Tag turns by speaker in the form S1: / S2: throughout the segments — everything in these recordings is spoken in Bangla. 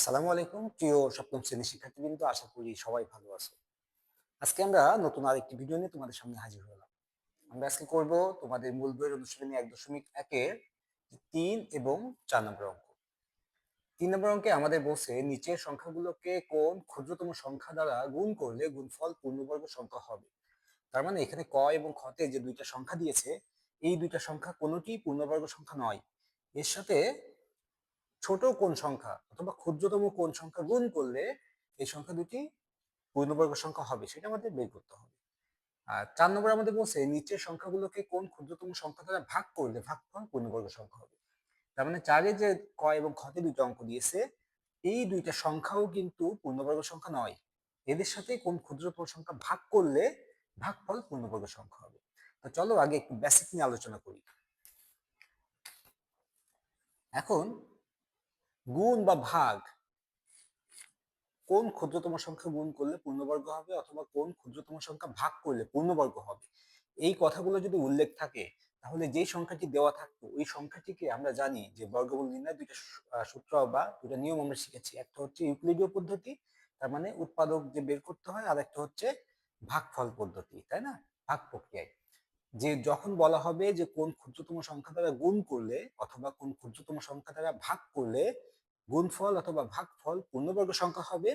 S1: আসসালামু আলাইকুম প্রিয় সপ্তম শ্রেণীর শিক্ষার্থীবৃন্দ, আশা করি সবাই ভালো আছো। আজকে আমরা নতুন আরেকটি ভিডিও নিয়ে তোমাদের সামনে হাজির হলাম। আমরা আজকে করব তোমাদের মূল বইয়ের অনুশীলনী 1.1-এর 3 এবং 4 নম্বর অঙ্ক। 3 নম্বর অঙ্কে আমাদের বলছে নিচের সংখ্যাগুলোকে কোন ক্ষুদ্রতম সংখ্যা দ্বারা গুণ করলে গুণফল পূর্ণবর্গ সংখ্যা হবে। তার মানে এখানে ক এবং খতে যে দুইটা সংখ্যা দিয়েছে, এই দুইটা সংখ্যা কোনোটি পূর্ণবর্গ সংখ্যা নয়। এর সাথে ছোট কোন সংখ্যা অথবা ক্ষুদ্রতম কোন সংখ্যা গুণ করলে এই সংখ্যা দুটি পূর্ণবর্গ সংখ্যা হবে সেটা আমাদের বের করতে হবে। আর 4 নম্বর আমাদের বলছে নিচের সংখ্যাগুলোকে কোন ক্ষুদ্রতম সংখ্যা দ্বারা ভাগ করলে ভাগফল পূর্ণবর্গ সংখ্যা হবে। তার মানে 4-এ যে ক এবং খতে দুটো অঙ্ক দিয়েছে, এই দুইটা সংখ্যাও কিন্তু পূর্ণবর্গ সংখ্যা নয়। এদের সাথে কোন ক্ষুদ্রতম সংখ্যা ভাগ করলে ভাগফল পূর্ণবর্গ সংখ্যা হবে। তো চলো আগে একটু বেসিক নিয়ে আলোচনা করি। এখন গুণ বা ভাগ কোন ক্ষুদ্রতম সংখ্যা গুণ করলে পূর্ণবর্গ হবে অথবা কোন ক্ষুদ্রতম সংখ্যা ভাগ করলে পূর্ণবর্গ হবে, এই কথাগুলো যদি উল্লেখ থাকে তাহলে যেই সংখ্যাটি দেওয়া থাকতো ওই সংখ্যাটিকে আমরা জানি যে বর্গমূল নির্ণয় দুইটা সূত্র বা দুইটা নিয়ম আমরা শিখেছি। একটা হচ্ছে ইউক্লিডীয় পদ্ধতি, তার মানে উৎপাদক যে বের করতে হয়, আর একটা হচ্ছে ভাগফল পদ্ধতি, তাই না? ভাগ প্রক্রিয়ায় যে যখন বলা হবে যে কোন ক্ষুদ্রতম সংখ্যা দ্বারা গুণ করলে অথবা কোন ক্ষুদ্রতম সংখ্যা দ্বারা ভাগ করলে গুণফল অথবা ভাগফল পূর্ণবর্গ সংখ্যা হবে,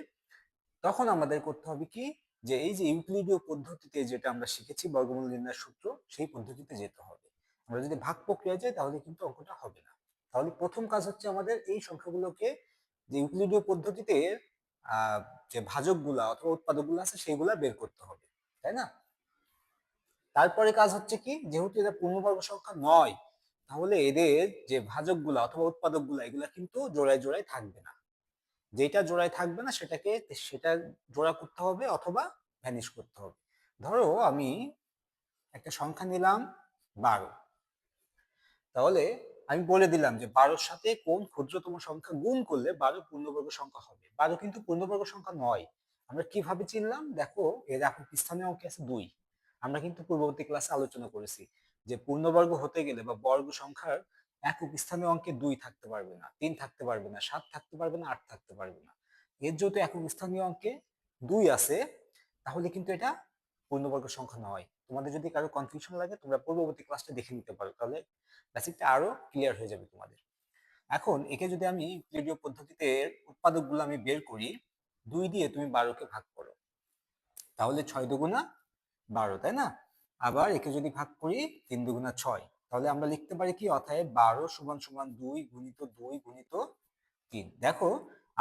S1: তখন আমাদের করতে হবে কি, যে এই যে ইউক্লিডীয় পদ্ধতিতে যেটা আমরা শিখেছি বর্গমূল নির্ণয়ের সূত্র, সেই পদ্ধতিতে যেতে হবে। আমরা যদি ভাগ প্রক্রিয়ায় যাই তাহলে কিন্তু অঙ্কটা হবে না। তাহলে প্রথম কাজ হচ্ছে আমাদের এই সংখ্যাগুলোকে যে ইউক্লিডীয় পদ্ধতিতে আহ যে ভাজকগুলা অথবা উৎপাদকগুলো আছে সেইগুলা বের করতে হবে, তাই না? তারপরে কাজ হচ্ছে কি, যেহেতু এটা পূর্ণবর্গ সংখ্যা নয়, তাহলে এদের যে ভাজকগুলা অথবা উৎপাদকগুলা এগুলা কিন্তু জোড়ায় জোড়ায় থাকবে না। যেটা জোড়ায় থাকবে না সেটা জোড়া করতে হবে অথবা ভ্যানিশ করতে হবে। ধরো আমি একটা সংখ্যা নিলাম 12, তাহলে আমি বলে দিলাম যে 12-র সাথে কোন ক্ষুদ্রতম সংখ্যা গুণ করলে 12 পূর্ণবর্গ সংখ্যা হবে। 12 কিন্তু পূর্ণবর্গ সংখ্যা নয়। আমরা কিভাবে চিনলাম দেখো, এর একক স্থানীয় অঙ্কে আছে 2। আমরা কিন্তু পূর্ববর্তী ক্লাসে আলোচনা করেছি যে পূর্ণবর্গ হতে গেলে বা বর্গ সংখ্যার একক স্থানীয় অঙ্কে 2 থাকতে পারবে না, 3 থাকতে পারবে না, 7 থাকতে পারবে না, 8 থাকতে পারবে না। এর যেহেতু একক স্থানীয় অঙ্কে 2 আছে, তাহলে কিন্তু এটা পূর্ণবর্গ সংখ্যা নয়। তোমাদের যদি কারো কনফিউশন লাগে তোমরা পূর্ববর্তী ক্লাসটা দেখে নিতে পারো, তাহলে বেসিকটা আরো ক্লিয়ার হয়ে যাবে তোমাদের। এখন একে যদি আমি ইউক্লিডীয় পদ্ধতিতে উৎপাদকগুলো আমি বের করি, 2 দিয়ে তুমি 12-কে ভাগ করো, তাহলে 6 দুগুণা 12, তাই না? আবার একে যদি ভাগ করি 3 দুগুণা 6, তাহলে আমরা লিখতে পারি কি, অতএব 12 সমান সমান 2 গুণিত 2 গুণিত 3। দেখো,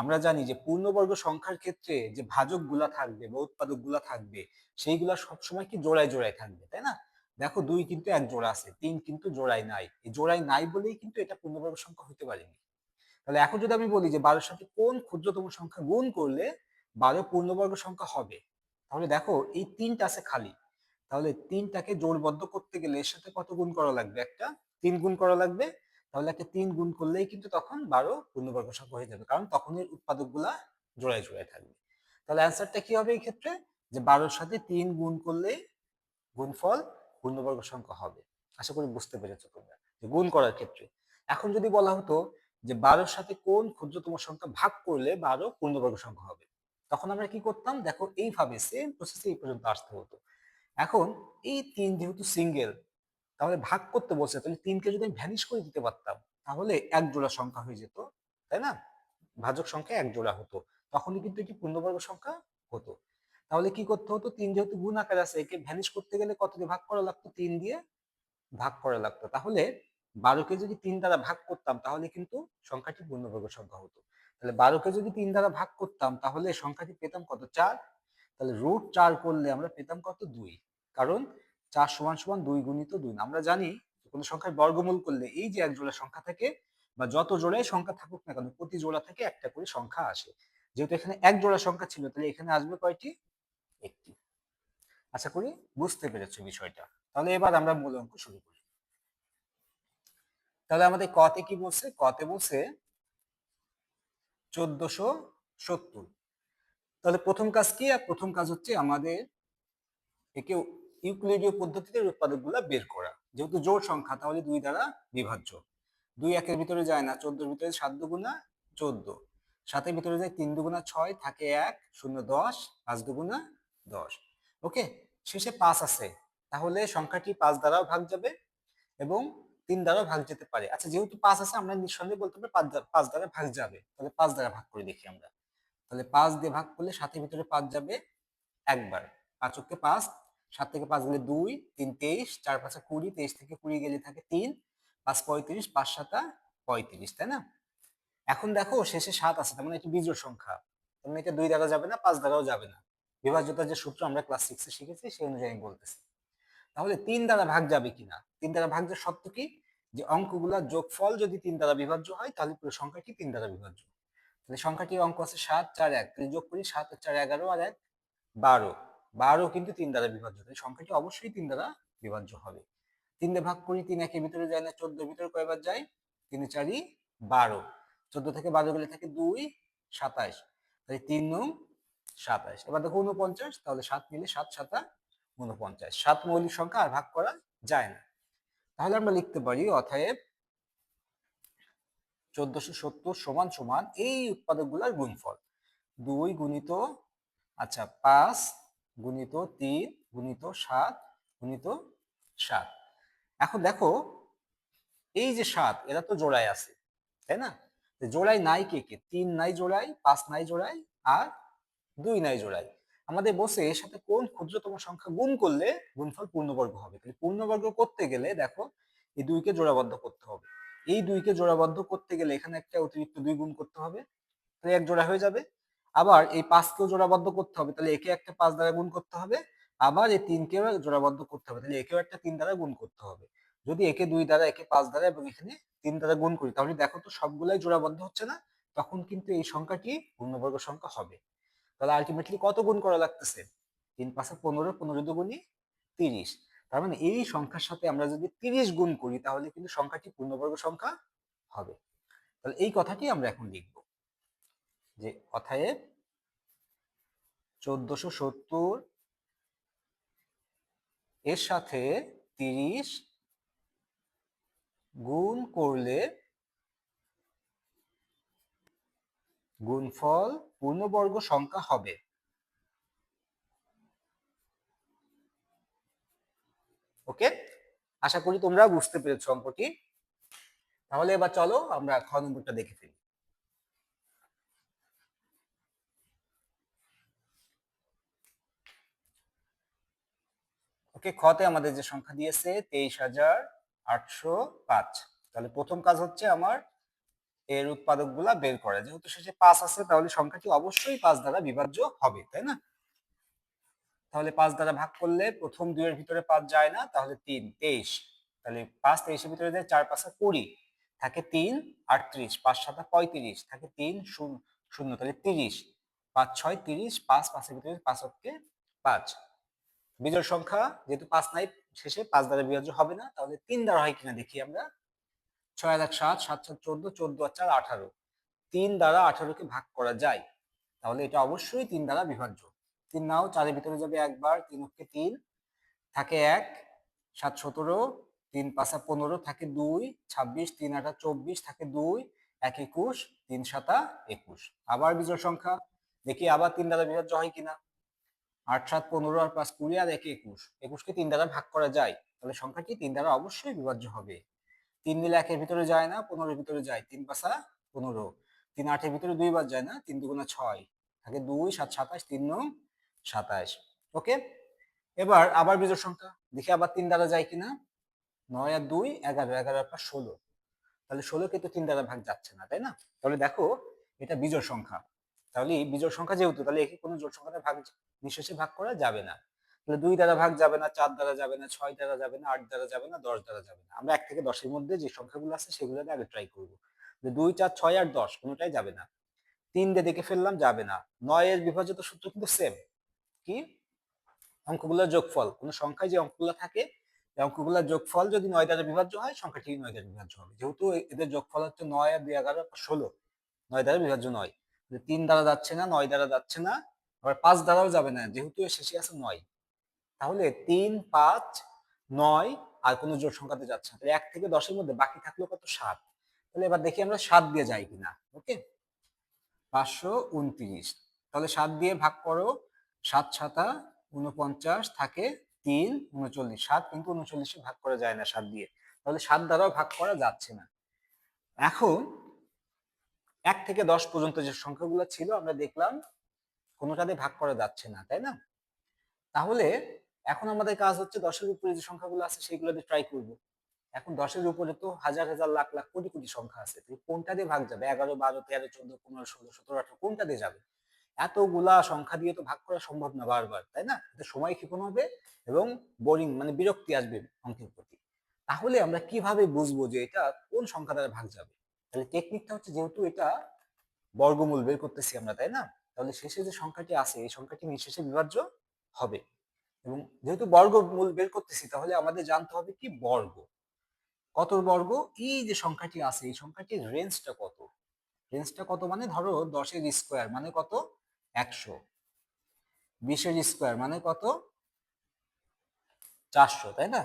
S1: আমরা জানি যে পূর্ণবর্গ সংখ্যার ক্ষেত্রে যে ভাজকগুলা থাকবে বা উৎপাদকগুলা থাকবে সেইগুলা সবসময় কি জোড়ায় জোড়ায় থাকবে, তাই না? দেখো 2 কিন্তু এক জোড়া আছে, 3 কিন্তু জোড়ায় নাই। এই জোড়ায় নাই বলেই কিন্তু এটা পূর্ণবর্গ সংখ্যা হতে পারেনি। তাহলে এখন যদি আমি বলি যে 12-র সাথে কোন ক্ষুদ্রতম সংখ্যা গুণ করলে 12 পূর্ণবর্গ সংখ্যা হবে, তাহলে দেখো এই 3টা আছে খালি। তাহলে 3টাকে জোড়বদ্ধ করতে গেলে এর সাথে কত গুণ করা লাগবে? একটা 3 গুণ করা লাগবে। তাহলে একটা 3 গুণ করলেই কিন্তু তখন 12 পূর্ণবর্গ সংখ্যা হয়ে যাবে, কারণ তখন এর উৎপাদকগুলা জোড়ায় জোড়ায় থাকবে। তাহলে অ্যান্সারটা কি হবে এই ক্ষেত্রে, যে 12-র সাথে 3 গুণ করলে গুণফল পূর্ণবর্গ সংখ্যা হবে। আশা করি বুঝতে পেরেছো তোমরা যে গুণ করার ক্ষেত্রে। এখন যদি বলা হতো যে 12-র সাথে কোন ক্ষুদ্রতম সংখ্যা ভাগ করলে 12 পূর্ণবর্গ সংখ্যা হবে, তখন আমরা কি করতাম দেখো, এইভাবে সেম প্রসেসে এই পর্যন্ত আসতে হতো। এখন এই 3 যেহেতু সিঙ্গেল, তাহলে ভাগ করতে বলছে, তাহলে 3কে যদি আমি ভ্যানিশ করে দিতে পারতাম তাহলে এক জোড়া সংখ্যা হয়ে যেত, তাই না? ভাজক সংখ্যা এক জোড়া হতো, তখনই কিন্তু এটি পূর্ণবর্গ সংখ্যা হতো। তাহলে কি করতে হতো, 3 যেহেতু গুণ আকারে আছে, একে ভ্যানিশ করতে গেলে কত দিয়ে ভাগ করা লাগতো? 3 দিয়ে ভাগ করা লাগতো। তাহলে 12-কে যদি 3 দ্বারা ভাগ করতাম তাহলে কিন্তু সংখ্যাটি পূর্ণবর্গ সংখ্যা হতো। তাহলে 12-কে যদি 3 দ্বারা ভাগ করতাম তাহলে সংখ্যাটি পেতাম কত? 4। তাহলে √4 করলে আমরা পেতাম কত? 2। কারণ 4 সমান সমান 2 গুণিত 2। আমরা জানি কোনো সংখ্যার বর্গমূল করলে এই যে এক জোড়া সংখ্যা থাকে, বা যত জোড়াই সংখ্যা থাকুক না কেন, প্রতি জোড়া থেকে একটা করে সংখ্যা আসে। যেহেতু এখানে এক জোড়া সংখ্যা ছিল, তাহলে এখানে আসবে কয়টি? একটি। আশা করি বুঝতে পেরেছো বিষয়টা। তাহলে এবার আমরা মূল অঙ্ক শুরু করি। তাহলে আমাদের কতে কি বলছে? কতে বলছে 1470। তাহলে প্রথম কাজ কি? প্রথম কাজ হচ্ছে আমাদের একে ইউক্লিডীয় পদ্ধতিতে উৎপাদকগুলো বের করা। যেহেতু জোড় সংখ্যা তাহলে 2 দ্বারা বিভাজ্য। 2 1-এর ভিতরে যায় না, 14-এর ভিতরে 7 দুগুণা 14, সাতের ভিতরে যায় 3 দুগুণা 6 থাকে 1 0 10 5 দুগুণা 10। ওকে, শেষে 5 আছে, তাহলে সংখ্যাটি 5 দ্বারাও ভাগ যাবে এবং 3 দ্বারাও ভাগ যেতে পারে। আচ্ছা, যেহেতু 5 আছে আমরা নিঃসন্দেহে বলতে পারি 5 দ্বারা ভাগ যাবে, তাহলে 5 দ্বারা ভাগ করে দেখি আমরা। তাহলে 5 দিয়ে ভাগ করলে 7 ভিতরে 5 যাবে একবার, 5 কে 5, 7 থেকে 5 গেলে 2, 3 23, 4 5 20, 23 থেকে 20 গেলে থাকে 3, 5 35, 5 7 35, তাই না? এখন দেখো শেষে 7 আছে, তার মানে এটি বিজোড় সংখ্যা, তার মানে এটা 2 দ্বারা যাবে না, 5 দ্বারাও যাবে না। বিভাজ্যতার যে সূত্র আমরা ক্লাস 6 এ শিখেছি সেই অনুযায়ী আমি বলতেছি। তাহলে 3 দ্বারা ভাগ যাবে কিনা? 3 দ্বারা ভাগ যাওয়ার শর্ত কি? যে অঙ্কগুলোর যোগফল যদি 3 দ্বারা বিভাজ্য হয় তাহলে পুরো সংখ্যাটি 3 দ্বারা বিভাজ্য। তাহলে সংখ্যাটির অঙ্ক আছে 7 4 1, তাহলে যোগ করি 7 আর 4 11 আর 1 12, 12 কিন্তু 3 দ্বারা বিভাজ্য, তাই সংখ্যাটি অবশ্যই 3 দ্বারা বিভাজ্য হবে। 3 দিয়ে ভাগ করি, 3 একের ভিতরে যায় না, 14 এর ভিতরে কয়বার যায়? 3 4 12, 14 থেকে 12 গেলে থাকে 2 27, তাহলে 3 9 27। এবার দেখো 49, তাহলে 7 মিলে 7 7 49, 7 মৌলিক সংখ্যা আর ভাগ করা যায় না। তাহলে আমরা লিখতে পারি অতএব 1470 সমান সমান এই উৎপাদকগুলোর গুণফল 2 গুণিত, আচ্ছা 5 গুণিত 3 গুণিত 7 গুণিত 7। এখন দেখো এই যে 7 এরা তো জোড়ায় আছে, তাই না? জোড়ায় নাই কে কে? 3 নাই জোড়ায়, 5 নাই জোড়ায়, আর 2 নাই জোড়ায়। আমাদের বসে এর সাথে কোন ক্ষুদ্রতম সংখ্যা গুণ করলে গুণফল পূর্ণবর্গ হবে। তাহলে পূর্ণবর্গ করতে গেলে দেখো এই 2 কে জোড়াবদ্ধ করতে হবে। এই 2 কে জোড়াবদ্ধ করতে গেলে এখানে একটা অতিরিক্ত 2 গুণ করতে হবে, তাহলে এক জোড়া হয়ে যাবে। আবার এই 5 কেও জোড়াবদ্ধ করতে হবে, তাহলে একে একটা 5 দ্বারা গুণ করতে হবে। আবার এই 3 কেও জোড়াবদ্ধ করতে হবে, তাহলে একেও একটা 3 দ্বারা গুণ করতে হবে। যদি একে 2 দ্বারা, একে 5 দ্বারা এবং এখানে 3 দ্বারা গুণ করি, তাহলে দেখো তো সবগুলাই জোড়াবদ্ধ হচ্ছে না? তখন কিন্তু এই সংখ্যাটি পূর্ণবর্গ সংখ্যা হবে। তাহলে আলটিমেটলি কত গুণ করা লাগতেছে? 3 5 15, 15 দুগুণী 30। তার মানে এই সংখ্যার সাথে আমরা যদি 30 গুণ করি তাহলে কিন্তু সংখ্যাটি পূর্ণবর্গ সংখ্যা হবে। তাহলে এই কথাটি আমরা এখন লিখব যে অতএব 1470 এর সাথে 30 গুণ করলে গুণফল পূর্ণবর্গ সংখ্যা হবে। ওকে, আশা করি তোমরা বুঝতে পেরেছো অঙ্কটি। তাহলে এবার চলো আমরা খ নম্বরটা দেখে ফেলি। ওকে, খতে আমাদের যে সংখ্যা দিয়েছে 23,805। তাহলে প্রথম কাজ হচ্ছে আমার এর উৎপাদক গুলা বের করা। যেহেতু শেষে 5 আছে তাহলে সংখ্যাটি অবশ্যই 5 দ্বারা বিভাজ্য হবে, তাই না? তাহলে 5 দ্বারা ভাগ করলে প্রথম 2 এর ভিতরে 5 যায় না, তাহলে 3 23, তাহলে 5 23 এর ভিতরে যায় 4 5 20, থাকে 3 38, 5 7 35, থাকে 3 0 0, তাহলে 30, 5 6 30, 5 5 এর ভিতরে 5 কে 5। বিজোড় সংখ্যা যেহেতু 5 নাই শেষে, 5 দ্বারা বিভাজ্য হবে না, তাহলে 3 দ্বারা হয় কিনা দেখি আমরা। 6 আর 1 7, 7 7 14, 14 আর 4 18, 3 দ্বারা 18 কে ভাগ করা যায়, তাহলে এটা অবশ্যই 3 দ্বারা বিভাজ্য। 3 নাও, 4 এর ভিতরে যাবে একবার, 3 কে 3, থাকে 1, 7 17, 3 5 15, থাকে 2, 26, 3 8 24, থাকে 2, 1 21, 3 7 21। আবার বিজোড় সংখ্যা দেখি আবার 3 দ্বারা বিভাজ্য হয় কিনা। 8 7 15 আর 5 20 আর 1 21, 21 কে 3 দ্বারা ভাগ করা যায়, তাহলে সংখ্যাটি 3 দ্বারা অবশ্যই বিভাজ্য হবে। 3 নিলে 1 এর ভিতরে যায় না, 15 এর ভিতরে যায়, 3 5 15, 3 8 এর ভিতরে 2 বার যায় না, 3 2 6, থাকে 2 7 27, 3 9 27। ওকে, এবার আবার বিজোড় সংখ্যা দেখি আবার 3 দ্বারা যায় কিনা। 9 আর 2 11, 11 আর 5 16, তাহলে 16 কিন্তু 3 দ্বারা ভাগ যাচ্ছে না, তাই না? তাহলে দেখো এটা বিজোড় সংখ্যা, তাহলে বিজোড় সংখ্যা যেহেতু, তাহলে একে কোনো জোড় সংখ্যাতে ভাগ নিঃশেষে ভাগ করা যাবে না। তাহলে 2 দ্বারা ভাগ যাবে না, 4 দ্বারা যাবে না, 6 দ্বারা যাবে না, 8 দ্বারা যাবে না, 10 দ্বারা যাবে না। আমরা 1 থেকে 10 এর মধ্যে যে সংখ্যাগুলো আছে সেগুলো আগে ট্রাই করব। 2 4 6 আর 10 কোনোটাই যাবে না। 3 দিয়ে দেখে ফেললাম, যাবে না। 9 এর বিভাজ্যতা সূত্র কিন্তু সেম, কি? অঙ্কগুলোর যোগফল, কোন সংখ্যায় যে অঙ্কগুলো থাকে এই অঙ্কগুলোর যোগফল যদি 9 দ্বারা বিভাজ্য হয় সংখ্যাটি 9 দ্বারা বিভাজ্য হবে। যেহেতু এদের যোগফল হচ্ছে 9 আর 2 11 16, 9 দ্বারা বিভাজ্য নয়। 3 দ্বারা যাচ্ছে না, 9 দ্বারা যাচ্ছে না, আবার 5 দ্বারাও যাবে না যেহেতু এর শেষে আছে 9। তাহলে 3 5 9 আর কোনো জোড় সংখ্যাতে যাচ্ছে না, তাহলে 1 থেকে 10 এর মধ্যে বাকি থাকলো কত? 7। তাহলে এবার দেখি আমরা 7 দিয়ে যাই কিনা। ওকে, 529। তাহলে 7 দিয়ে ভাগ করো, 7 7 49 থাকে 3 39। 7 কিন্তু 39 ভাগ করা যায় না 7 দিয়ে, তাহলে 7 দ্বারাও ভাগ করা যাচ্ছে না। এখন 1 থেকে 10 পর্যন্ত যে সংখ্যাগুলো ছিল আমরা দেখলাম কোনোটা দিয়ে ভাগ করা যাচ্ছে না, তাই না? তাহলে এখন আমাদের কাজ হচ্ছে 10-এর উপরে যে সংখ্যাগুলো আছে সেগুলো দিয়ে ট্রাই করব। এখন 10-এর উপরে তো হাজার হাজার লাখ লাখ কোটি কোটি সংখ্যা আছে, তুমি কোনটা দিয়ে ভাগ যাবে? 11 12 13 14 15 16 17 18 কোনটা দিয়ে যাবে? এতগুলা সংখ্যা দিয়ে তো ভাগ করা সম্ভব না বারবার, তাই না? এতে সময় ক্ষেপণ হবে এবং বোরিং মানে বিরক্তি আসবে অঙ্কের প্রতি। তাহলে আমরা কিভাবে বুঝবো যে এটা কোন সংখ্যা দ্বারা ভাগ যাবে? তাহলে টেকনিকটা হচ্ছে, যেহেতু এটা বর্গমূল বের করতেছি আমরা, তাই না? তাহলে শেষে যে সংখ্যাটি আছে এই সংখ্যাটি নিঃশেষে বিভাজ্য হবে। এবং যেহেতু বর্গমূল বের করতেছি তাহলে আমাদের জানতে হবে কি বর্গ। কত বর্গ? এই যে সংখ্যাটি আছে এই সংখ্যাটির রেঞ্জটা কত? রেঞ্জটা কত মানে ধরো 10-এর স্কোয়ার মানে কত? 100। 20-এর স্কোয়ার মানে কত? 400, তাই না?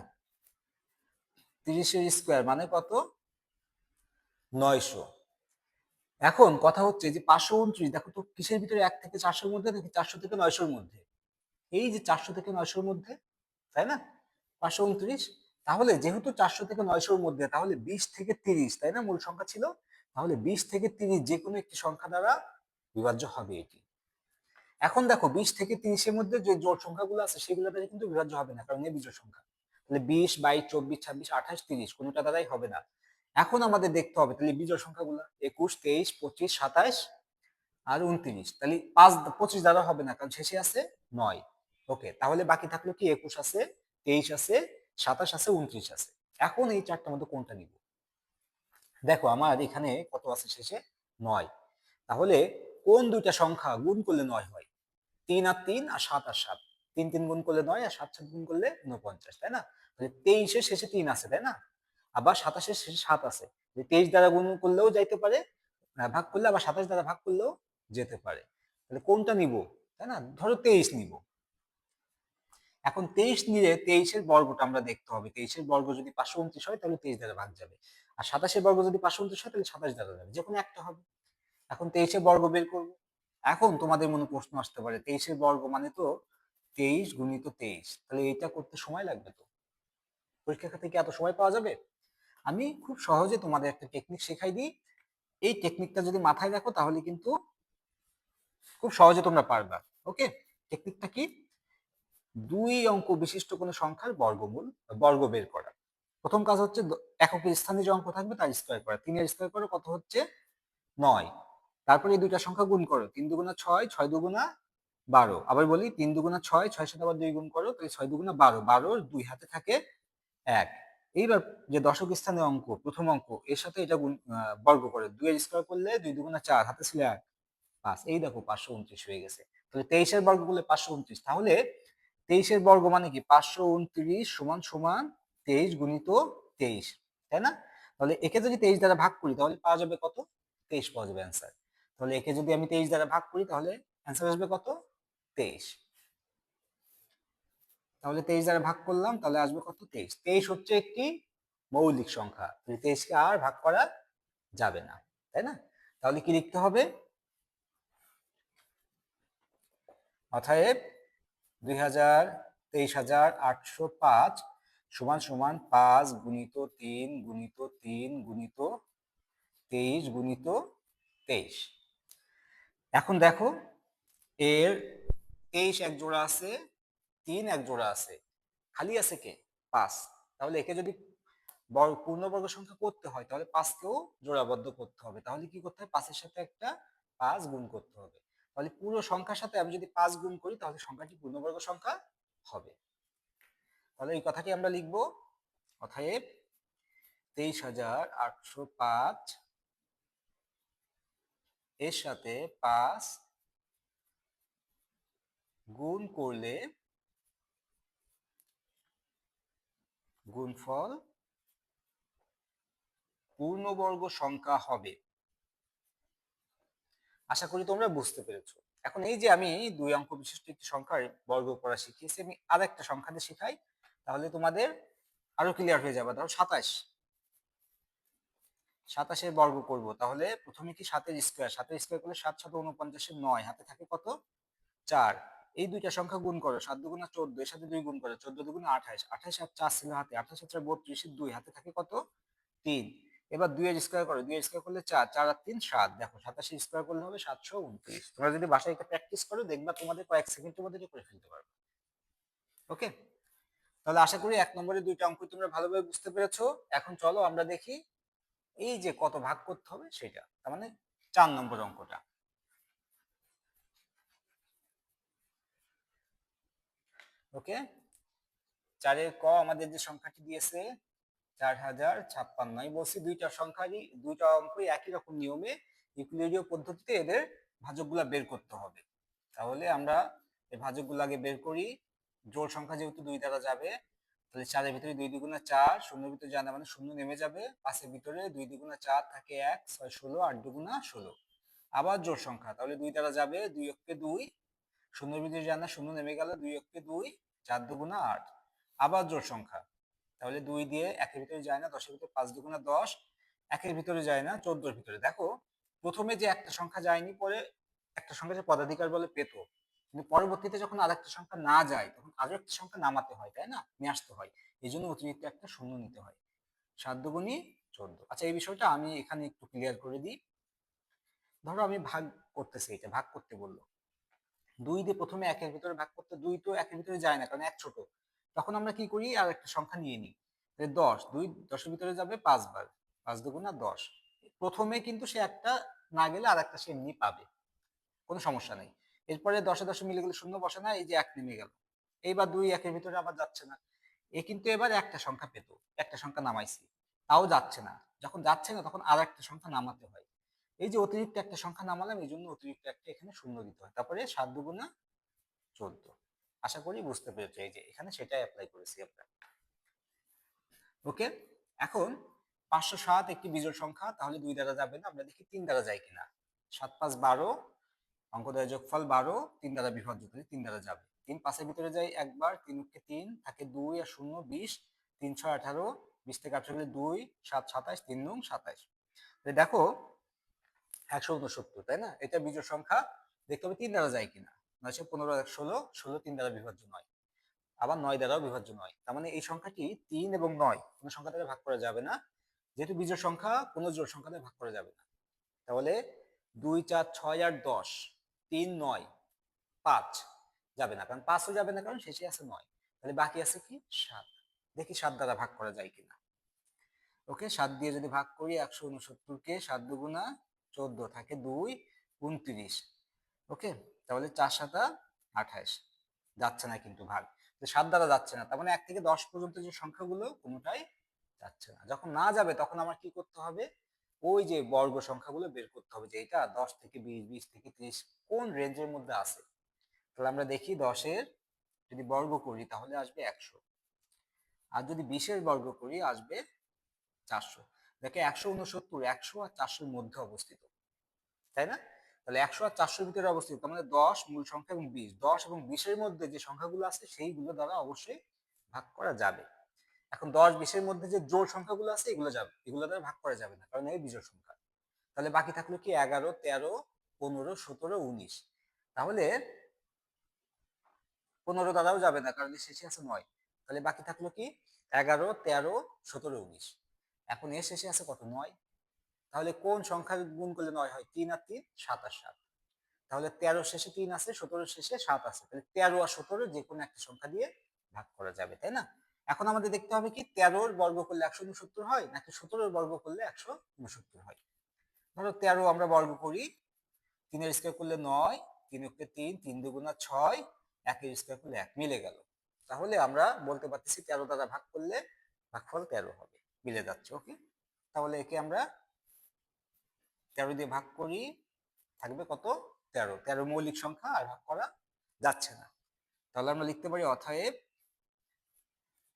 S1: 30-এর স্কোয়ার মানে কত? 900। এখন কথা হচ্ছে যে 529 দেখো তো কিসের ভিতরে 1 থেকে 400-র মধ্যে নাকি 400 থেকে 900-র মধ্যে? এই যে 400 থেকে 900-র মধ্যে, তাই না? 529। তাহলে যেহেতু 400 থেকে 900-র মধ্যে, তাহলে 20 থেকে 30, তাই না, মূল সংখ্যা ছিল। তাহলে 20 থেকে 30 যে কোনো একটি সংখ্যা দ্বারা বিভাজ্য হবে এটি। এখন দেখো 20 থেকে 30-এর মধ্যে যে জোড় সংখ্যাগুলো আছে সেগুলো দ্বারা কিন্তু বিভাজ্য হবে না, কারণ এ বিজোড় সংখ্যা। তাহলে 20 22 24 26 28 30 কোনোটা দ্বারাই হবে না। এখন আমাদের দেখতে হবে তাহলে বিজোড় সংখ্যাগুলো 21 23 25 27 আর 29। তাহলে 25 দ্বারা হবে না, কারণ শেষে আছে 9। ওকে, তাহলে বাকি থাকলো কি 21 আছে, 23 আছে, 27 আছে, 29 আছে। এখন এই চারটার মধ্যে কোনটা নিব? দেখো আমার এখানে কত আছে শেষে? 9। তাহলে কোন দুইটা সংখ্যা গুণ করলে 9 হয়? 3 আর 3 আর 7 আর 7। 3 3 গুণ করলে 9 আর 7 7 গুণ করলে 49, তাই না? তাহলে 23 এর শেষে 3 আছে, তাই না? আবার 27 এর শেষে 7 আছে। 23 দ্বারা গুণ করলেও যাইতে পারে, ভাগ করলে আবার 27 দ্বারা ভাগ করলেও যেতে পারে। তাহলে কোনটা নিব? তাই না? ধরো 23 নিব। এখন 23 নিলে 23 এর বর্গটা আমরা দেখতে হবে। 23 এর বর্গ যদি 529 হয় তাহলে 23 দ্বারা ভাগ যাবে। আর 27 এর বর্গ যদি 529 হয় তাহলে 27 দ্বারা যাবে। যেকোনো একটা হবে। এখন 23 এর বর্গ বের করব। এখন তোমাদের মনে প্রশ্ন আসতে পারে 23 এর বর্গ মানে তো 23 গুণিত 23। তাহলে এইটা করতে সময় লাগবে তো। পরীক্ষা খাতে কি এত সময় পাওয়া যাবে? আমি খুব সহজে তোমাদের একটা টেকনিক শেখাই দিই। এই টেকনিকটা যদি মাথায় রাখো তাহলে কিন্তু খুব সহজে তোমরা পারবা। ওকে? টেকনিকটা কি? 2 অঙ্ক বিশিষ্ট কোনো সংখ্যার বর্গমূল বর্গ বের করা। প্রথম কাজ হচ্ছে এককের স্থানে যে অঙ্ক থাকবে তার স্কয়ার করা। 3 এর স্কয়ার করো কত হচ্ছে? 9। তারপরে এই দুইটা সংখ্যা গুণ করো। 3 দুগুণা 6, 6 দুগুণা 12। আবার বলি 3 দুগুণা 6, 6 সাথে আবার 2 গুণ করো, তাহলে 6 দুগুণা 12। 12 এর 2 হাতে থাকে 1। এইবার যে দশক স্থানে অঙ্ক, প্রথম অঙ্ক এর সাথে এটা গুণ বর্গ করে 2 এর স্কয়ার করলে 2 দুগুণা 4, হাতে ছিল 1, 5। এই দেখো 529 হয়ে গেছে। তাহলে 23 এর বর্গ করলে 529। তাহলে 23 এর বর্গ মানে কি 529 সমান সমান 23 গুণিত 23, তাই না? তাহলে একে যদি 23 দ্বারা ভাগ করি তাহলে পাওয়া যাবে কত? 23 পাওয়া যাবে অ্যান্সার। তাহলে একে যদি আমি 23 দ্বারা ভাগ করি তাহলে অ্যান্সার আসবে কত? 23। তাহলে 23 দ্বারা ভাগ করলাম তাহলে আসবে কত? 23। 23 হচ্ছে একটি মৌলিক সংখ্যা। 23 কে আর ভাগ করা যাবে না, তাই না? তাহলে কি লিখতে হবে? অতএব 23,805 সমান সমান 5 গুণিত 3 গুণিত 3 গুণিত 23 গুণিত 23। এখন দেখো এর 23 এক জোড়া আছে, 3 এক জোড়া আছে, খালি আছে কে? 5। তাহলে একে যদি পূর্ণবর্গ সংখ্যা করতে হয় তাহলে 5 কেও জোড়াবদ্ধ করতে হবে। তাহলে কি করতে হবে? 5 এর সাথে একটা 5 গুণ করতে হবে। তাহলে পুরো সংখ্যার সাথে আমি যদি 5 গুণ করি তাহলে সংখ্যাটি পূর্ণবর্গ সংখ্যা হবে। তাহলে এই কথাটি আমরা লিখব, অতএব 23,805 এর সাথে 5 গুণ করলে গুণফল পূর্ণবর্গ সংখ্যা হবে। আশা করি তোমরা বুঝতে পেরেছো। এখন এই যে আমি 2 অঙ্ক বিশিষ্ট একটি সংখ্যার বর্গ করা শিখিয়েছি, আমি আরেকটা সংখ্যা দিয়ে শিখাই, তাহলে তোমাদের আরো ক্লিয়ার হয়ে যাবে। ধরো 27। 27 বর্গ করব, তাহলে প্রথমে কি 7 এর স্কয়ার, 7 এর স্কয়ার করলে 7 7 49 এর 9, হাতে থাকে কত 4। এই দুইটা সংখ্যা গুণ করো, 7 দুগুণা 14, এর সাথে 2 গুণ করো, 14 দুগুণা 28, 28 আর 4 ছিল হাতে, 28 আর 4 32 এর 2, হাতে থাকে কত 3। এবার 2 এর স্কয়ার করো, 2 এর স্কয়ার করলে 4, 4 আর 3 7, দেখো 27 এর স্কয়ার করলে হবে 729। তোমরা যদি বাসায় এটা প্র্যাকটিস করো দেখবা তোমাদের কয়েক সেকেন্ডের মধ্যে এটা করে ফেলতে পারবে। ওকে, তাহলে আশা করি 1 নম্বরের দুইটা অঙ্ক তোমরা ভালোভাবে বুঝতে পেরেছো। এখন চলো আমরা দেখি এই যে কত ভাগ করতে হবে সেটা, তার মানে 4 নম্বর অঙ্কটা। ওকে, 4 এর ক আমাদের যে সংখ্যাটি দিয়েছে 4056, আমি বলছি দুইটা সংখ্যারই দুইটা অঙ্কই একই রকম নিয়মে ইউক্লিডীয় পদ্ধতিতে এদের ভাজকগুলা বের করতে হবে। তাহলে আমরা এই ভাজকগুলো আগে বের করি। জোড় সংখ্যা যেহেতু 2 দ্বারা যাবে, তাহলে 4 এর ভিতরে 2 দুগুণা 4, শূন্যের ভিতরে যায় না মানে শূন্য নেমে যাবে। 5 এর ভিতরে 2 দুগুণা 4 থাকে 1, 6 16, 8 দুগুণা 16। আবার জোড় সংখ্যা, তাহলে 2 দ্বারা যাবে, 2 অক্ষে 2, শূন্যের ভিতরে যায় না শূন্য নেমে গেল, 2 অক্ষে 2, 4 দুগুণা 8। আবার জোড় সংখ্যা, তাহলে 2 দিয়ে 1 এর ভিতরে যায় না, 10 এর ভিতরে 5 দুগুণা 10, 1 এর ভিতরে যায় না 14 এর ভিতরে। দেখো প্রথমে যে একটা সংখ্যা যায়নি, পরে একটা সংখ্যা যে পদাধিকার বলে পেতো, কিন্তু পরবর্তীতে যখন আরেকটা সংখ্যা না যায় তখন আরো একটা সংখ্যা নামাতে হয়, তাই না, নিয়ে আসতে হয়, এই জন্য অতিরিক্ত একটা শূন্য নিতে হয়। 7 দুগুণী 14। আচ্ছা, এই বিষয়টা আমি এখানে একটু ক্লিয়ার করে দিই। ধরো আমি ভাগ করতেছি, এটা ভাগ করতে বললো, 2 দিয়ে প্রথমে 1 এর ভিতরে ভাগ করতে, 2 তো 1 এর ভিতরে যায় না কারণ 1 ছোট, তখন আমরা কি করি আর একটা সংখ্যা নিয়ে নিই, 10, 2 10 এর ভিতরে যাবে 5 বার, 5 দুগুণা 10। প্রথমে কিন্তু সে একটা না গেলে আর একটা সে এমনি পাবে, কোনো সমস্যা নেই। এরপরে 10 এ 10 মিলে গেলে শূন্য বসে না, এই যে 1 নেমে গেল। এইবার 2 1 এর ভিতরে আবার যাচ্ছে না, এ কিন্তু এবার একটা সংখ্যা পেত, একটা সংখ্যা নামাইছি, তাও যাচ্ছে না। যখন যাচ্ছে না তখন আর একটা সংখ্যা নামাতে হয়, এই যে অতিরিক্ত একটা সংখ্যা নামালাম, এই জন্য অতিরিক্ত একটা এখানে শূন্য দিতে হয়। তারপরে 7 দুগুণা 14। আশা করি বুঝতে পেরেছো, এই যে এখানে সেটাই অ্যাপ্লাই করেছি আমরা। ওকে, এখন 507 একটি বিজোড় সংখ্যা, তাহলে 2 দ্বারা যাবে না, আমরা দেখি 3 দ্বারা যায় কিনা। 7 5 12, অঙ্কদ্বয়ের যোগফল 12, 3 দ্বারা বিভাজ্য, তাহলে 3 দ্বারা যাবে। 3 5 এর ভিতরে যায় একবার, 3 কে 3 থাকে 2 আর 0 20, 3 6 18, 20 থেকে 18 গেলে 2, 7 27, 3 9 27। দেখো 169, তাই না, এটা বিজোড় সংখ্যা, দেখতে হবে 3 দ্বারা যায় কিনা। 9 15 16, 16 3 দ্বারা বিভাজ্য নয়, আবার 9 দ্বারাও বিভাজ্য নয়, তার মানে এই সংখ্যাটি 3 এবং 9 কোনো সংখ্যা দ্বারা ভাগ করা যাবে না, যেহেতু বিজোড় সংখ্যা কোনো জোড় সংখ্যা দ্বারা ভাগ করা যাবে না। তাহলে 2 4 6 আর 10, 3 9 5 যাবে না, কারণ 5ও যাবে না কারণ শেষে আছে 9, তাহলে বাকি আছে কি 7। দেখি 7 দ্বারা ভাগ করা যায় কিনা। ওকে, 7 দিয়ে যদি ভাগ করি, 169 কে 7 দুগুণা 14 থাকে 2 29। ওকে, তাহলে 4 7 28, যাচ্ছে না কিন্তু ভাগ, তো 7 দ্বারা যাচ্ছে না, তার মানে 1 থেকে 10 পর্যন্ত যে সংখ্যাগুলো কোনোটাই যাচ্ছে না। যখন না যাবে তখন আমার কি করতে হবে, ওই যে বর্গ সংখ্যাগুলো বের করতে হবে, যে এটা 10 থেকে 20, 20 থেকে 30 কোন রেঞ্জের মধ্যে আছে। তাহলে আমরা দেখি 10 এর যদি বর্গ করি তাহলে আসবে 100, আর যদি 20 এর বর্গ করি আসবে 400। দেখে 169 100 আর 400 এর মধ্যে অবস্থিত, তাই না, তাহলে 100 আর 400 এর ভিতরে অবস্থিত, তার মানে 10 মূল সংখ্যা এবং 20, 10 এবং 20 এর মধ্যে যে সংখ্যাগুলো আছে সেইগুলো দ্বারা অবশ্যই ভাগ করা যাবে। এখন 10 20 এর মধ্যে যে জোড় সংখ্যাগুলো আছে এগুলো যাবে, এগুলো দ্বারা ভাগ করা যাবে না কারণ এই বিজোড় সংখ্যা। তাহলে বাকি থাকলো কি 11 13 15 17 19, তাহলে 15 দ্বারাও যাবে না কারণ শেষে আছে 9, তাহলে বাকি থাকলো কি 11 13 17 19। এখন এর শেষে আছে কত 9, তাহলে কোন সংখ্যা গুণ করলে 9 হয়, 3 আর 3 7 আর 7, তাহলে 13 শেষে 3 আছে, 17 শেষে 7 আছে, তাহলে 13 আর 17 যে কোনো একটা সংখ্যা দিয়ে ভাগ করা যাবে, তাই না। এখন আমাদের দেখতে হবে কি 13 এর বর্গ করলে 169 হয় নাকি 17 এর বর্গ করলে 169 হয়। ধরো 13 আমরা বর্গ করি, 3 এর স্কয়ার করলে 9, 3 কে 3, 3 দুগুণা 6, 1 এর স্কয়ার করলে 1, মিলে গেল। তাহলে আমরা বলতে পারতেছি 13 দ্বারা ভাগ করলে ভাগফল 13 হবে, মিলে যাচ্ছে। ওকে, তাহলে একে আমরা 13 দিয়ে ভাগ করি, থাকবে কত 13, 13 মৌলিক সংখ্যা আর ভাগ করা যাচ্ছে না। তাহলে আমরা লিখতে পারি অতএব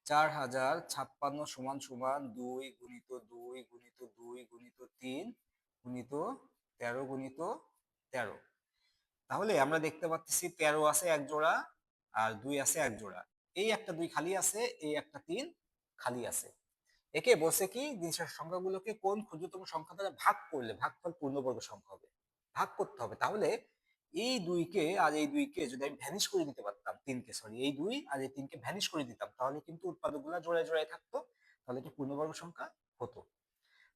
S1: 4056 সমান সমান 2 গুণিত 2 গুণিত 2 গুণিত 3 গুণিত 13 গুণিত 13। তাহলে আমরা দেখতে পাচ্ছি 13 আছে এক জোড়া আর 2 আছে এক জোড়া, এই একটা 2 খালি আছে, এই একটা 3 খালি আছে, একে বলছে কি জিনিসের সংখ্যাগুলোকে কোন ক্ষুদ্রতম সংখ্যা দ্বারা ভাগ করলে ভাগফল পূর্ণবর্গ সংখ্যা হবে, ভাগ করতে হবে। তাহলে এই দুইকে আর এই দুইকে যদি আমি ভ্যানিশ করে দিতে পারতাম, তিনকে সরি এই দুই আর এই তিনকে ভ্যানিশ করে দিতাম, তাহলে কিন্তু উৎপাদকগুলো জোড়ায় জোড়ায় থাকতো, তাহলে এটি পূর্ণবর্গ সংখ্যা হতো।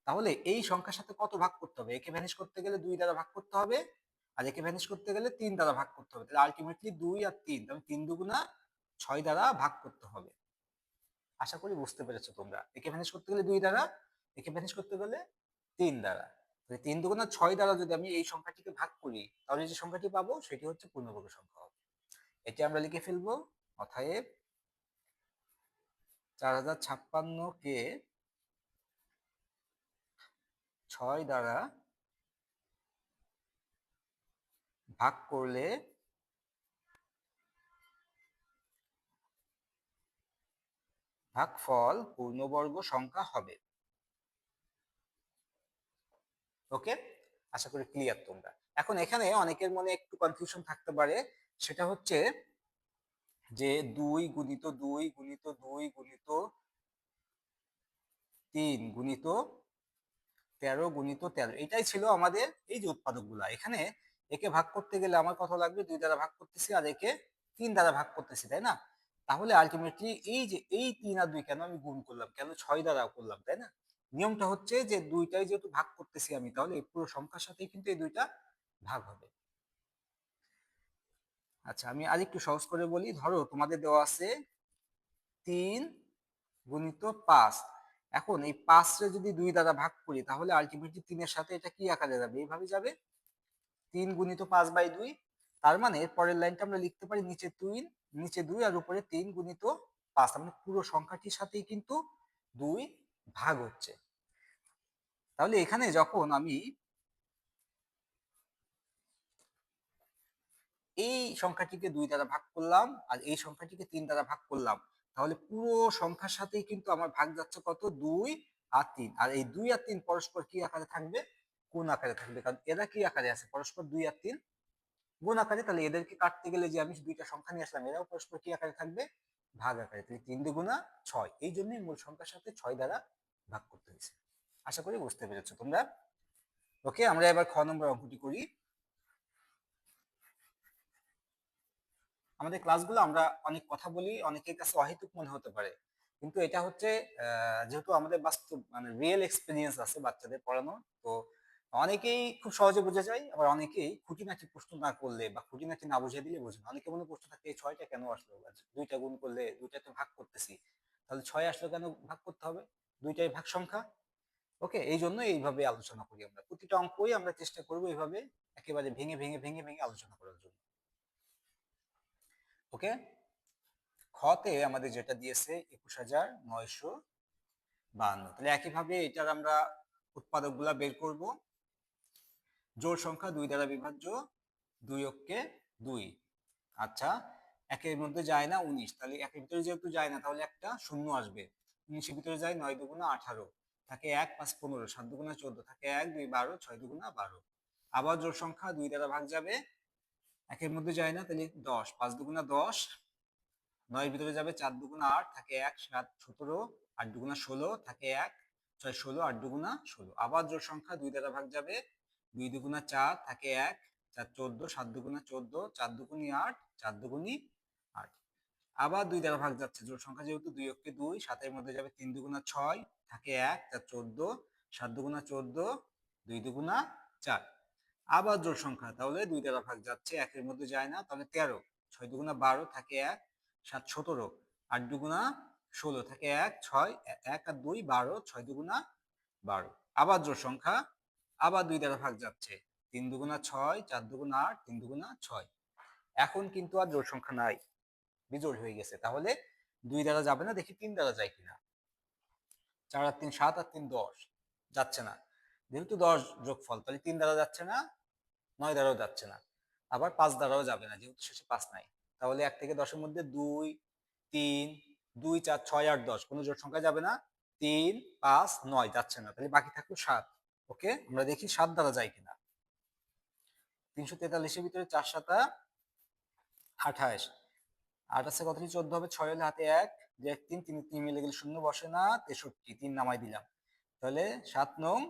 S1: তাহলে এই সংখ্যার সাথে কত ভাগ করতে হবে? একে ভ্যানিশ করতে গেলে 2 দ্বারা ভাগ করতে হবে, আর একে ভ্যানিশ করতে গেলে 3 দ্বারা ভাগ করতে হবে। তাহলে আলটিমেটলি 2 আর 3, তাহলে 3 দুগুণা 6 দ্বারা ভাগ করতে হবে। আশা করি বুঝতে পেরেছো তোমরা। একে ভ্যানিশ করতে গেলে 2 দ্বারা, একে ভ্যানিশ করতে গেলে 3 দ্বারা। তাহলে 3 দুগুণা 6 দ্বারা যদি আমি এই সংখ্যাটিকে ভাগ করি, তাহলে যে সংখ্যাটি পাবো সেটি হচ্ছে পূর্ণবর্গ সংখ্যা হবে। এটি আমরা লিখে ফেলবো। অতএব 4056 কে 6 দ্বারা ভাগ করলে ভাগফল পূর্ণবর্গ সংখ্যা হবে। ওকে, আশা করি ক্লিয়ার তোমরা। এখন এখানে অনেকের মনে একটু কনফিউশন থাকতে পারে, সেটা হচ্ছে যে 2 গুণিত 2 গুণিত 2 গুণিত 3 গুণিত 13 গুণিত 13, এটাই ছিল আমাদের এই যে উৎপাদকগুলা। এখানে একে ভাগ করতে গেলে আমার কত লাগবে? 2 দ্বারা ভাগ করতেছি আর একে 3 দ্বারা ভাগ করতেছি, তাই না? তাহলে আলটিমেটলি এই যে এই 3 আর 2 কেন আমি গুণ করলাম, কেন 6 দ্বারা করলাম, তাই না? নিয়মটা হচ্ছে যে দুইটাই যেহেতু ভাগ করতেছি আমি, তাহলে এই পুরো সংখ্যার সাথেই কিন্তু এই দুইটা ভাগ হবে। আচ্ছা, আমি আরেকটু সহজ করে বলি। ধরো তোমাদের দেওয়া আছে 3 গুণিত 5। এখন এই 5 রে যদি 2 দ্বারা ভাগ করি, তাহলে আলটিমেটলি 3 এর সাথে এটা কি আকারে যাবে? এইভাবে যাবে, 3 গুণিত 5/2। তার মানে পরের লাইনটা আমরা লিখতে পারি নিচে 2, নিচে 2 আর উপরে 3 গুণিত 5। তার মানে পুরো সংখ্যাটির সাথেই কিন্তু 2 ভাগ হচ্ছে। তাহলে এখানে যখন আমি এই সংখ্যাটিকে 2 দ্বারা ভাগ করলাম আর এই সংখ্যাটিকে 3 দ্বারা ভাগ করলাম, তাহলে পুরো সংখ্যার সাথেই কিন্তু আমার ভাগ যাচ্ছে কত? 2 আর 3। আর এই 2 আর 3 পরস্পর কি আকারে থাকবে? কোন আকারে থাকবে, কারণ এরা কি আকারে আছে? পরস্পর 2 আর 3 গুণ আকারে। তাহলে এদেরকে কাটতে গেলে যে আমি দুইটা সংখ্যা নিয়ে আসলাম, এরাও পরস্পর কি আকারে থাকবে? ভাগ আকারে। তাহলে 3 দুগুণা 6, এই জন্যই মূল সংখ্যার সাথে 6 দ্বারা ভাগ করতে হয়েছে। আশা করি বুঝতে পেরেছো তোমরা। ওকে, আমরা এবার খ নম্বর অঙ্কটি করি। আমাদের ক্লাসগুলো আমরা অনেক কথা বলি, অনেকের কাছে অহেতুক মনে হতে পারে, কিন্তু এটা হচ্ছে যেহেতু আমাদের বাস্তব মানে রিয়েল এক্সপিরিয়েন্স আছে বাচ্চাদের পড়ানো, তো অনেকেই খুব সহজে বুঝে যায়, আবার অনেকেই খুঁটিনাটি প্রশ্ন না করলে বা খুঁটিনাটি না বুঝিয়ে দিলে বোঝে না। অনেকে মনে প্রশ্ন থাকে এই 6টা কেন আসলো, দুইটা গুণ করলে, দুইটা তো ভাগ করতেছি, তাহলে 6 আসলো কেন ভাগ করতে হবে? দুইটাই ভাগ সংখ্যা। ওকে, এই জন্য এইভাবে আলোচনা করি আমরা, প্রতিটা অঙ্কই আমরা চেষ্টা করবো এইভাবে একেবারে ভেঙে ভেঙে ভেঙে ভেঙে আলোচনা করার জন্য। ওকে, খতে আমাদের যেটা দিয়েছে 21,952। তাহলে একইভাবে এটার আমরা উৎপাদক গুলা বের করব। জোড় সংখ্যা 2 দ্বারা বিভাজ্য, 2 অক্ষে 2। আচ্ছা, একের মধ্যে যায় না 19, তাহলে একের ভিতরে যেহেতু যায় না, তাহলে একটা শূন্য আসবে। 19 এর ভিতরে যায় 9 দুগুণা 18, থাকে 1 5 15, 7 দুগুণা 14, থাকে 1 2 12, 6 দুগুণা 12। আবার জোড় সংখ্যা 2 দ্বারা ভাগ যাবে, একের মধ্যে যায় না, তাহলে 10, 5 দুগুণা 10, 9 ভিতরে যাবে 4 দুগুণা 8, থাকে 1 7 17, 8 দুগুণা 16, থাকে 1 6 16, 8 দুগুণা 16। আবার জোড় সংখ্যা 2 দ্বারা ভাগ যাবে, 2 দুগুণা 4, থাকে 1 4 14, 7 দুগুণা 14, 4 দুগুণি 8, 4 দুগুণি 8। আবার 2 দ্বারা ভাগ যাচ্ছে, জোড় সংখ্যা যেহেতু 2 অক্ষে 2, 7 মধ্যে যাবে 3 দুগুণা 6, থাকে 1 4 14, 7 দুগুণা 14, 2 দুগুণা 4। আবার জোড় সংখ্যা, তাহলে 2 দ্বারা ভাগ যাচ্ছে, একের মধ্যে যায় না, তাহলে 13, 6 দুগুণা 12, থাকে 1 7 17, 8 দুগুণা 16, থাকে 1 6 1 আর 2 12, 6 দুগুণা 12। আবার জোড় সংখ্যা, আবার 2 দ্বারা ভাগ যাচ্ছে, 3 দুগুণা 6, 4 দুগুণা 8, 3 দুগুণা 6। এখন কিন্তু আর জোড় সংখ্যা নাই, বিজোড় হয়ে গেছে। তাহলে 2 দ্বারা যাবে না, দেখি 3 দ্বারা যায় কিনা। 4 আর 3 7 আর 3 10, যাচ্ছে না। যেহেতু 10 যোগফল, তাহলে 3 দ্বারা যাচ্ছে না, 9 দ্বারাও যাচ্ছে না, আবার 5 দ্বারাও যাবে না, যেহেতু শেষে 5 নাই। তাহলে 1 থেকে 10 এর মধ্যে 2 3 2 4 6 8 10, কোনো জোড় সংখ্যা যাবে না। 3 5 9 যাচ্ছে না, তাহলে বাকি থাকলো 7। ওকে, আমরা দেখি 7 দ্বারা যায় কিনা। 343 এর ভিতরে 4 7 28, 8 আছে কতটি? 14 হবে, 6 হলে হাতে 1, ডিরেক্ট 3 3 3 মিলে গেলে শূন্য বসে না, 63 3 নামাই দিলাম, তাহলে 7 নং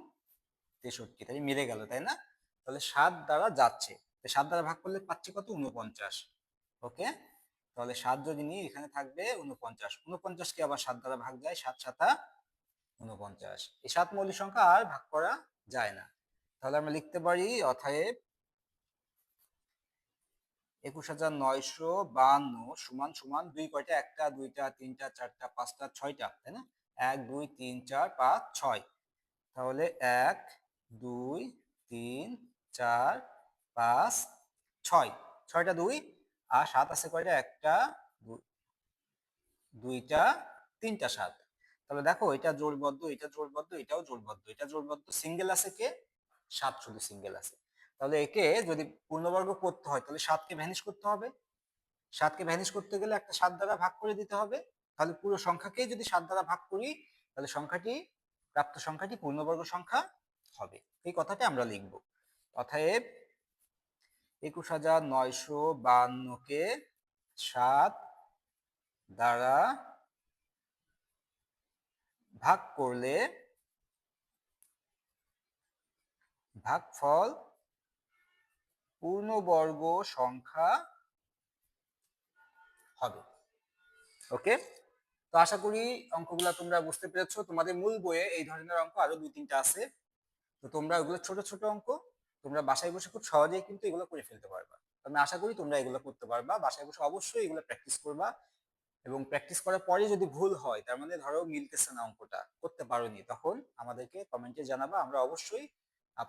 S1: 63, তাহলে মিলে গেল তাই না? তাহলে 7 দ্বারা যাচ্ছে, 7 দ্বারা ভাগ করলে পাচ্ছি কত? 49। ওকে, তাহলে 7 যদি নিই এখানে থাকবে 49, 49 কে আবার 7 দ্বারা ভাগ যায়, 7 7 49। এই 7 মৌলিক সংখ্যা আর ভাগ করা যায় না, তাহলে আমরা লিখতে পারি অতএব 21952 সমান সমান দুই কয়টা? একটা, দুইটা, তিনটা, চারটা, পাঁচটা, ছয়টা, তাই না? 1 2 3 4 5 6, তাহলে 1 2 3 4 5 6, 6টা 2 আর 7 আছে কয়টা? একটা, দুইটা, তিনটা, 7। তাহলে দেখো এটা জোড়বদ্ধ, এটা জোড়বদ্ধ, এটাও জোড়বদ্ধ, এটা জোড়বদ্ধ, সিঙ্গেল আছে কে? 7 শুধু সিঙ্গেল আছে। তাহলে একে যদি পূর্ণবর্গ করতে হয় তাহলে 7 কে ভ্যানিশ করতে হবে, 7 কে ভ্যানিশ করতে গেলে একটা 7 দ্বারা ভাগ করে দিতে হবে, তাহলে পুরো সংখ্যাকেই যদি 7 দ্বারা ভাগ করি তাহলে সংখ্যাটি, প্রাপ্ত সংখ্যাটি পূর্ণবর্গ সংখ্যা হবে। এই কথাটা আমরা লিখব। অতএব 21952 কে 7 দ্বারা ভাগ করলে ভাগফল পূর্ণবর্গ সংখ্যা হবে। ওকে, তো আশা করি অঙ্কগুলো তোমরা বুঝতে পেরেছো। তোমাদের মূল বইয়ে এই ধরনের অঙ্ক আরো 2-3টা আছে, তো তোমরা ওগুলো ছোট ছোট অঙ্ক, তোমরা বাসায় বসে খুব সহজেই কিন্তু এগুলো করে ফেলতে পারবা। আমি আশা করি তোমরা এগুলো করতে পারবা, বাসায় বসে অবশ্যই এগুলো প্র্যাকটিস করবা, এবং প্র্যাকটিস করার পরে যদি ভুল হয়, তার মানে ধরো মিলতেছে না, অঙ্কটা করতে পারোনি, তখন আমাদেরকে কমেন্টে জানাবা, আমরা অবশ্যই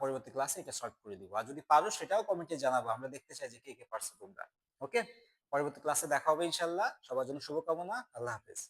S1: পরবর্তী ক্লাসে এটা সলভ করে দিব। আর যদি পারো সেটাও কমেন্টে জানাবো, আমরা দেখতে চাই যে কে কে পারছো তোমরা। ওকে, পরবর্তী ক্লাসে দেখা হবে ইনশাল্লাহ। সবার জন্য শুভকামনা। আল্লাহ হাফেজ।